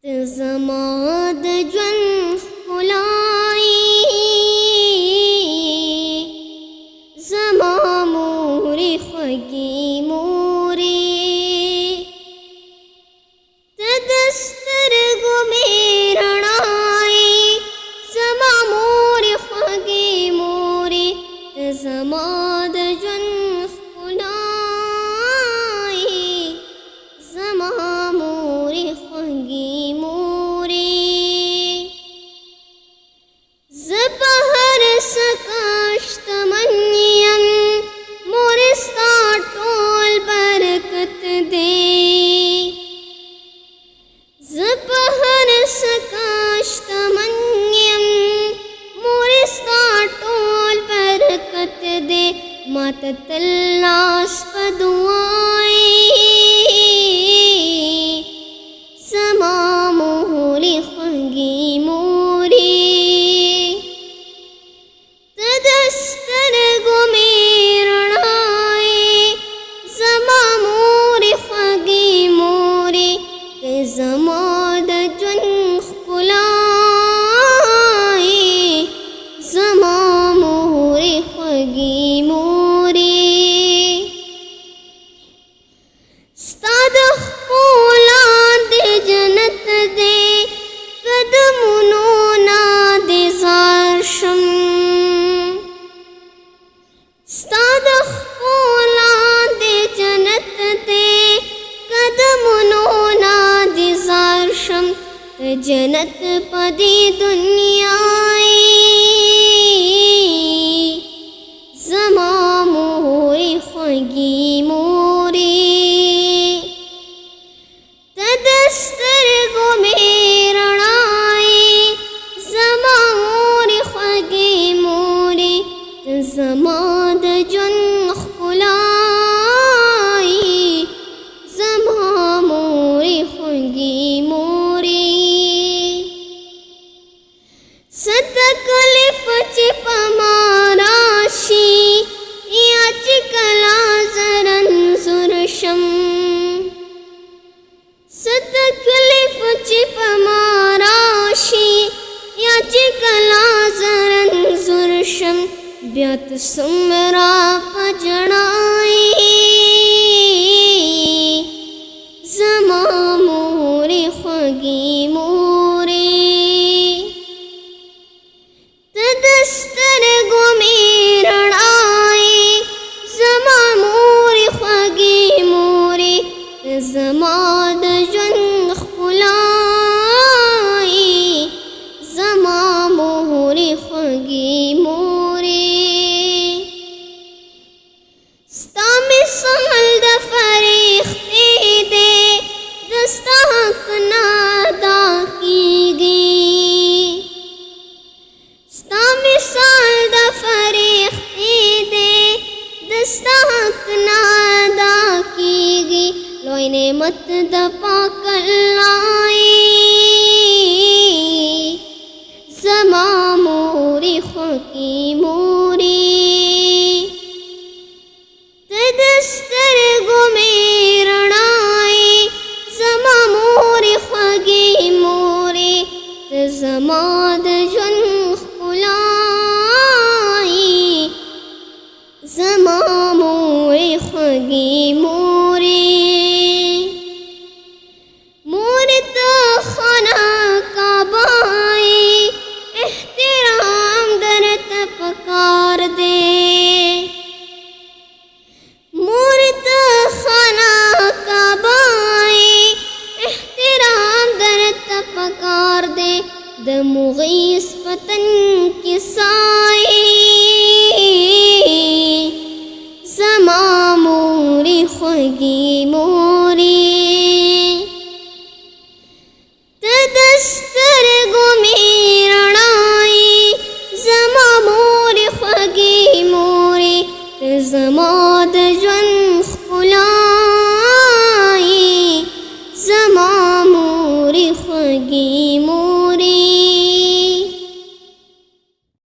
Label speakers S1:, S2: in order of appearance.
S1: زماد جن خلائی زما موری خوگی موری تدستر گو میرنائی زما موری خوگی موری زماد جن خلائی زما موری خوگی موری زبهر سکاشت منیم مورستا ټول برکت دے زبهر سکاشت منیم مورستا ټول برکت دے مات تلاس پدوائی زما موری خوگی موری تدستر گو میرنائی زما موری خوگی موری زما د جن خلائی زما موری خوگی موری ستا د خپلان د جنت دے قدمونو نا د زار شم ستا د خپلان د جنت دے قدمونو نا د زار شم جنت پدی دنیای زما موری خوگی موری تدستر گو میرنائی زما موری خوگی موری زما د جن خلائی زما موری خوگی موری ستکلف چی پماراشی یا چی کلا زرن زرشم ستکلف چی پماراشی یا چی کلا زرن زرشم بیات سمرا پجڑائی زما موری خوگی موری تدستر گو میرنائی زما موری خوگی موری زما د جن خلائی زما موری خوگی موری ستا مثال د فریختی دے دستا حق نادا کیگی ستا مثال د فریختی دے دستا حق نادا کیگی لوی نعمت د پاک اللہ زما موری خوگی موری تدستر گو میرنائی زما موری خوگی موری زما د جن خلائی زما موری خوگی موری موری تا خانہ کعبائی احترام درت پکار دے موری تا خانہ کعبائی احترام درت پکار دے د مغیث پتن کی سائی زما موری خوگی موری